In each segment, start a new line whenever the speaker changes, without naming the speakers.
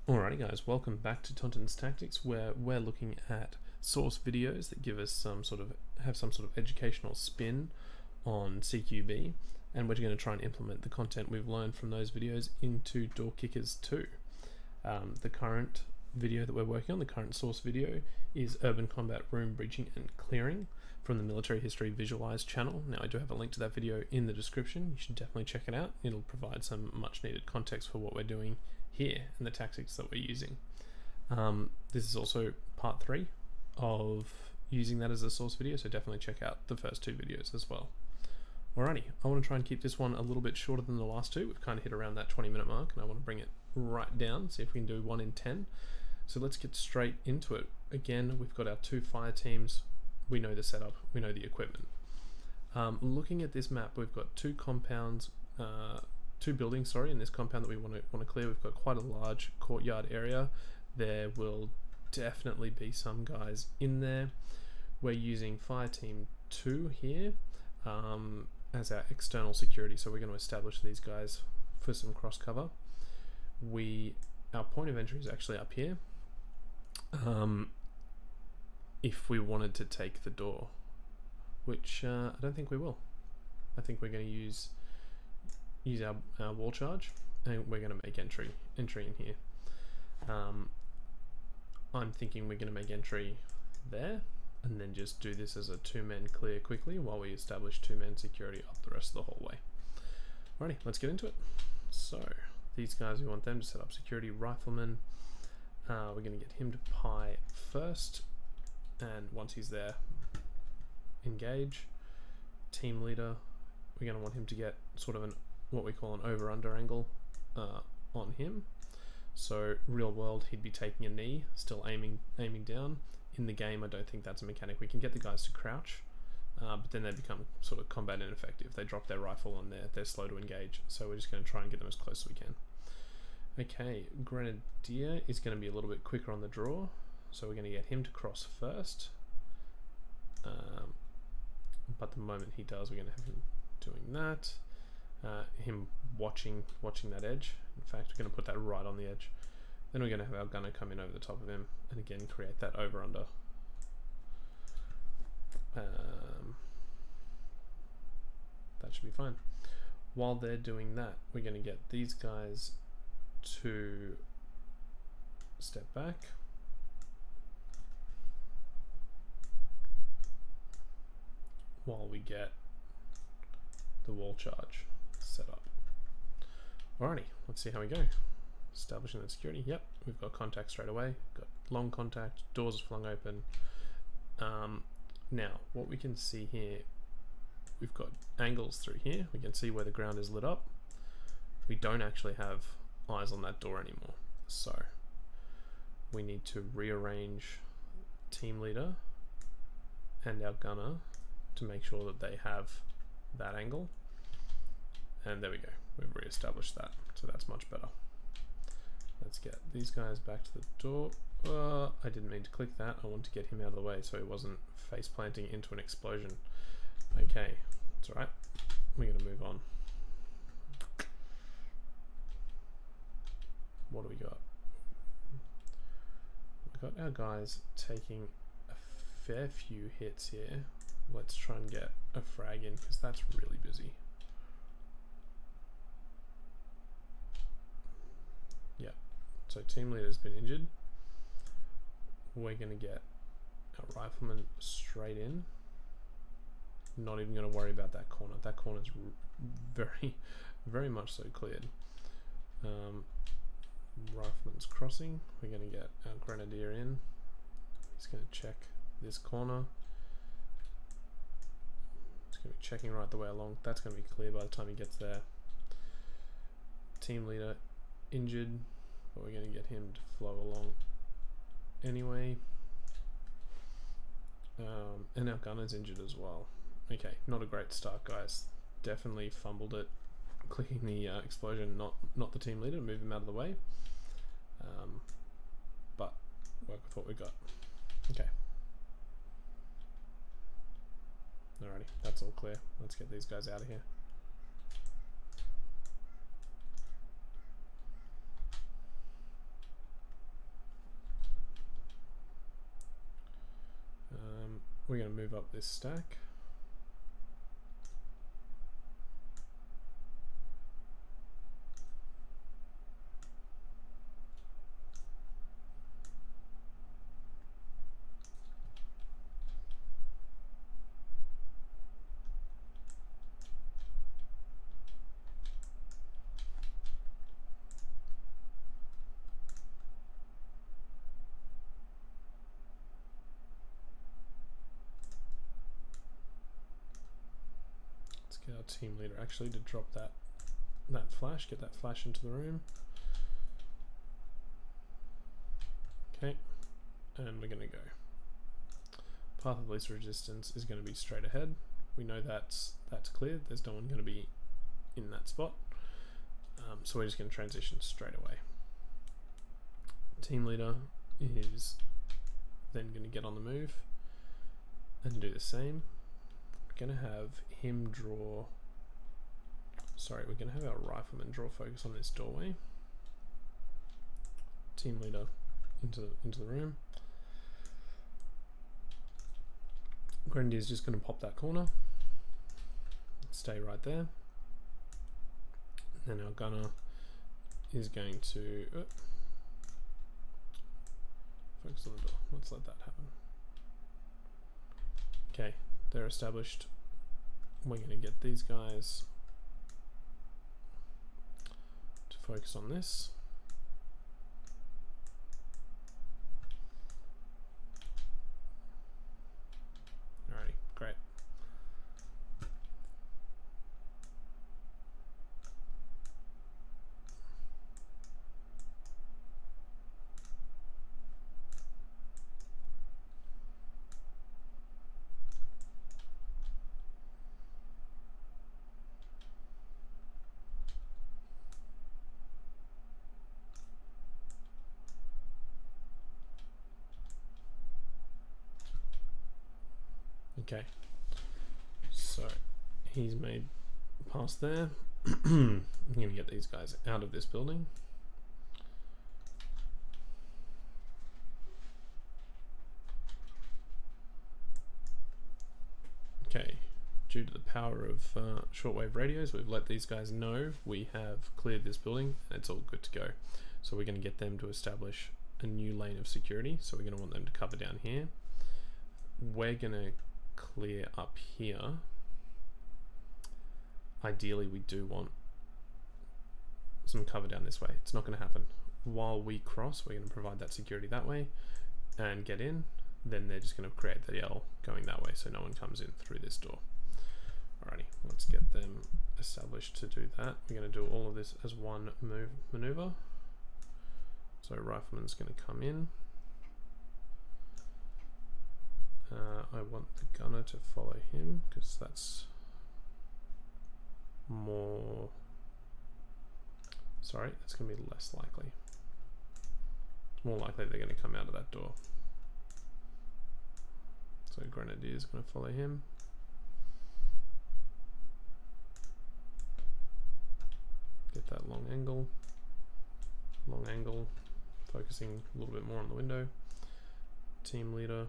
Alrighty guys, welcome back to Taunton's Tactics, where we're looking at source videos that give us some sort of educational spin on CQB, and we're going to try and implement the content we've learned from those videos into Door Kickers 2. The current video that we're working on, the current source video, is Urban Combat Room Breaching and Clearing from the Military History Visualised channel. Now I do have a link to that video in the description. You should definitely check it out. It'll provide some much needed context for what we're doing here and the tactics that we're using. This is also part 3 of using that as a source video, so definitely check out the first 2 videos as well. Alrighty, I want to try and keep this one a little bit shorter than the last 2. We've kind of hit around that 20-minute mark, and I want to bring it right down, see if we can do 1 in 10. So let's get straight into it. Again, we've got our 2 fire teams. We know the setup, we know the equipment. Looking at this map, we've got 2 compounds, 2 buildings, sorry, in this compound that we want to clear. We've got quite a large courtyard area. There will definitely be some guys in there. We're using Fire Team 2 here as our external security, so we're going to establish these guys for some cross cover. Our point of entry is actually up here. If we wanted to take the door, which I don't think we will. I think we're going to use our wall charge, and we're going to make entry in here. I'm thinking we're going to make entry there, and then just do this as a 2-man clear quickly while we establish 2-man security up the rest of the hallway. Alrighty, let's get into it. So these guys, we want them to set up security. Rifleman, we're going to get him to pie first, and once he's there, engage. Team leader, we're going to want him to get sort of what we call an over-under angle on him. So real world, he'd be taking a knee, still aiming down. In the game, I don't think that's a mechanic. We can get the guys to crouch, but then they become sort of combat ineffective. They drop their rifle and they're slow to engage. So we're just going to try and get them as close as we can. Okay, Grenadier is going to be a little bit quicker on the draw, so we're going to get him to cross first. But the moment he does, we're going to have him doing that. Him watching that edge. In fact, we're going to put that right on the edge. Then we're going to have our gunner come in over the top of him and again create that over-under. That should be fine. While they're doing that, we're going to get these guys to step back. While we get the wall charge set up. Alrighty, let's see how we go. Establishing that security. Yep, we've got contact straight away. Got long contact, doors flung open. Now, what we can see here, we've got angles through here. We can see where the ground is lit up. We don't actually have eyes on that door anymore. So, we need to rearrange team leader and our gunner to make sure that they have that angle. And there we go, we've re-established that, so that's much better. Let's get these guys back to the door. I didn't mean to click that. I want to get him out of the way so he wasn't face planting into an explosion. Okay, it's alright. We're going to move on. What do we got? We've got our guys taking a fair few hits here. Let's try and get a frag in because that's really busy. Yeah, so team leader's been injured. We're going to get a rifleman straight in. Not even going to worry about that corner. That corner's very much so cleared. Rifleman's crossing. We're going to get our grenadier in. He's going to check this corner. He's going to be checking right the way along. That's going to be clear by the time he gets there. Team leader injured, but we're going to get him to flow along anyway. And our gunner's injured as well. Okay, not a great start, guys. Definitely fumbled it clicking the explosion, not the team leader. Move him out of the way. But work with what we got. Okay. Alrighty, that's all clear. Let's get these guys out of here. we're going to move up this stack. Get our team leader actually to drop that flash, get that flash into the room. Okay, and we're going to go. Path of least resistance is going to be straight ahead. We know that's cleared. There's no one going to be in that spot. So we're just going to transition straight away. Team leader is then going to get on the move and do the same. We're going to have him draw, sorry, we're going to have our rifleman draw focus on this doorway. Team leader into the room. Grenadier is just going to pop that corner, stay right there. And then our gunner is going to focus on the door. Let's let that happen. Okay, they're established. We're going to get these guys to focus on this. Alrighty, great. Okay, so he's made past there. I'm going to get these guys out of this building. Okay, due to the power of shortwave radios, we've let these guys know we have cleared this building and it's all good to go. So we're going to get them to establish a new lane of security. So we're going to want them to cover down here. We're going to clear up here. Ideally we do want some cover down this way. It's not going to happen. While we cross, we're going to provide that security that way and get in. Then they're just going to create the L going that way so no one comes in through this door. Alrighty, let's get them established to do that. We're going to do all of this as one maneuver. So rifleman's going to come in. I want the gunner to follow him because that's more, sorry, that's going to be less likely. It's more likely they're going to come out of that door. So Grenadier is going to follow him. Get that long angle, focusing a little bit more on the window. Team leader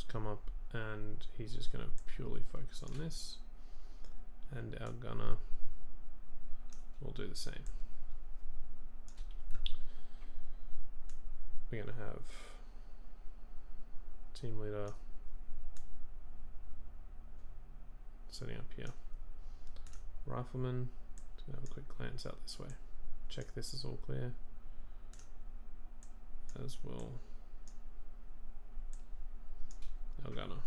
come up and he's just going to purely focus on this, and our gunner will do the same. We're going to have team leader setting up here. Rifleman is going to have a quick glance out this way. Check this is all clear, as will our gunner,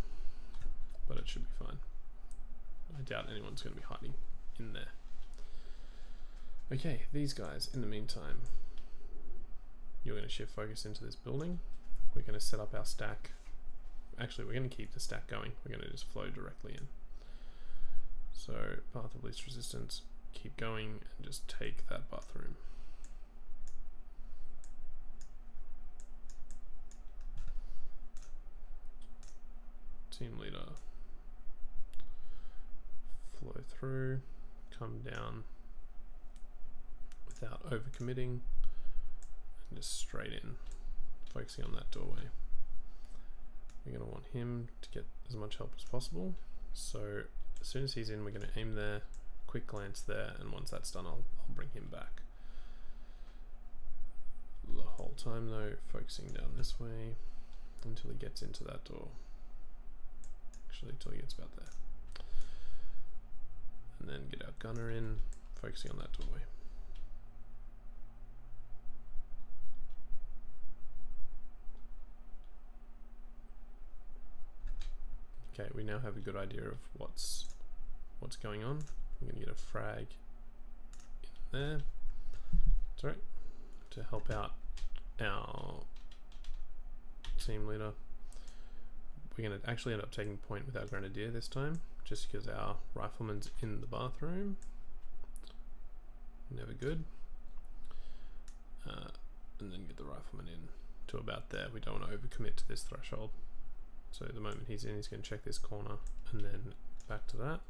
but it should be fine. I doubt anyone's going to be hiding in there. Okay, these guys, in the meantime, you're going to shift focus into this building. We're going to set up our stack. Actually, we're going to keep the stack going. We're going to just flow directly in. So, path of least resistance, keep going and just take that bathroom. Team leader, flow through, come down without overcommitting, and just straight in, focusing on that doorway. we're going to want him to get as much help as possible. So as soon as he's in, we're going to aim there, quick glance there, and once that's done, I'll bring him back. The whole time though, focusing down this way until he gets into that door. Actually, until he gets about there. And then get our gunner in, focusing on that doorway. Okay, we now have a good idea of what's going on. I'm going to get a frag in there. Sorry, to help out our team leader. We're going to actually end up taking point with our grenadier this time, just because our rifleman's in the bathroom. Never good. And then get the rifleman in to about there. We don't want to overcommit to this threshold. So the moment he's in, he's going to check this corner and then back to that.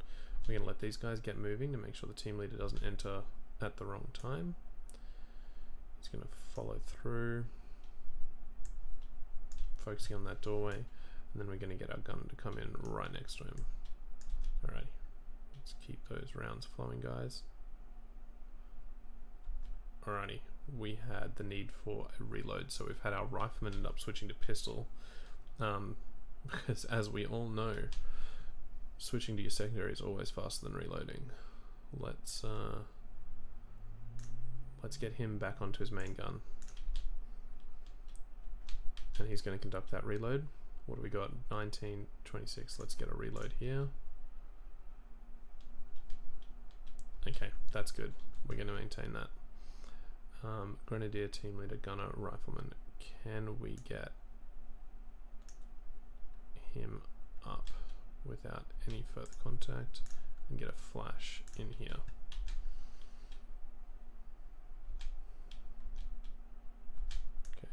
We're going to let these guys get moving to make sure the team leader doesn't enter at the wrong time. He's going to follow through, focusing on that doorway, and then we're going to get our gun to come in right next to him. Alrighty, let's keep those rounds flowing, guys. Alrighty, we had the need for a reload, so we've had our rifleman end up switching to pistol. Because as we all know, switching to your secondary is always faster than reloading. Let's get him back onto his main gun, and he's going to conduct that reload. What do we got? 1926. Let's get a reload here. Okay, that's good. We're going to maintain that. Grenadier, team leader, gunner, rifleman. Can we get him up without any further contact and get a flash in here? Okay.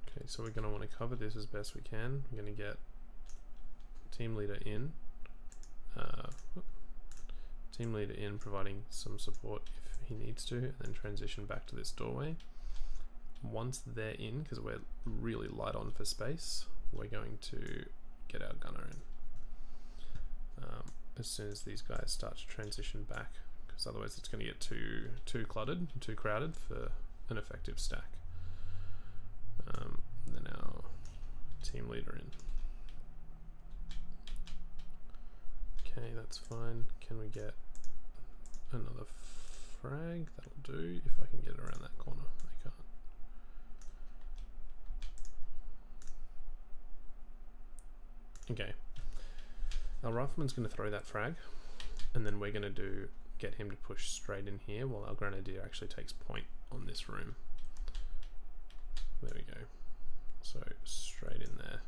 Okay, so we're going to want to cover this as best we can. We're going to get team leader in, providing some support if he needs to, and then transition back to this doorway. Once they're in, because we're really light on for space, we're going to get our gunner in as soon as these guys start to transition back, because otherwise it's going to get too cluttered, too crowded for an effective stack. Then our team leader in. Okay, that's fine. Can we get another frag? That'll do, if I can get around that corner. I can't. Okay. Our rifleman's going to throw that frag, and then we're going to get him to push straight in here while our grenadier actually takes point on this room. There we go. So straight in there.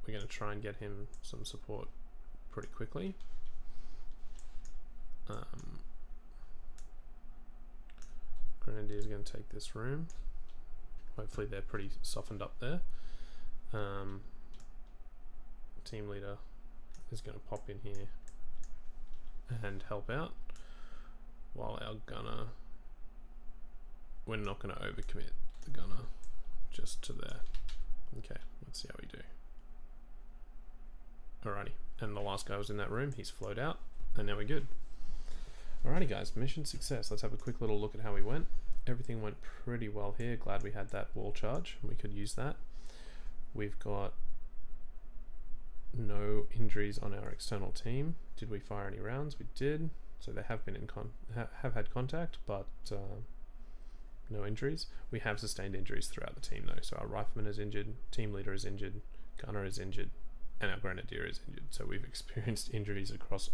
We're going to try and get him some support pretty quickly. Grenadier is going to take this room. Hopefully they're pretty softened up there. Team leader is going to pop in here and help out, while our gunner, we're not going to overcommit the gunner just to there. Okay, let's see how we do. Alrighty, and the last guy was in that room, he's flowed out, and now we're good. Alrighty guys, mission success. Let's have a quick little look at how we went. Everything went pretty well here. Glad we had that wall charge, we could use that. We've got no injuries on our external team. Did we fire any rounds? We did. So they have been in have had contact, but no injuries. We have sustained injuries throughout the team though. So our rifleman is injured, team leader is injured, gunner is injured, and our grenadier is injured. So we've experienced injuries across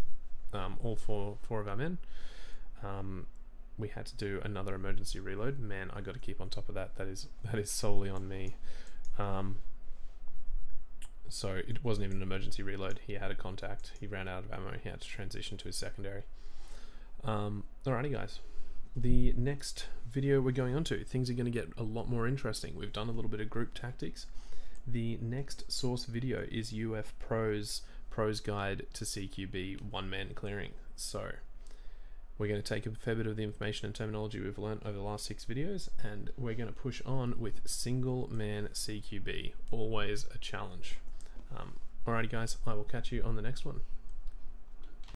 all four of our men. We had to do another emergency reload. Man, I got to keep on top of that. That is solely on me. So it wasn't even an emergency reload. He had a contact. He ran out of ammo. He had to transition to his secondary. Alrighty guys. The next video we're going on to, things are going to get a lot more interesting. We've done a little bit of group tactics. The next source video is UF Pro's Guide to CQB one-man clearing. So we're going to take a fair bit of the information and terminology we've learned over the last 6 videos, and we're going to push on with single man CQB, always a challenge. Alrighty guys, I will catch you on the next one.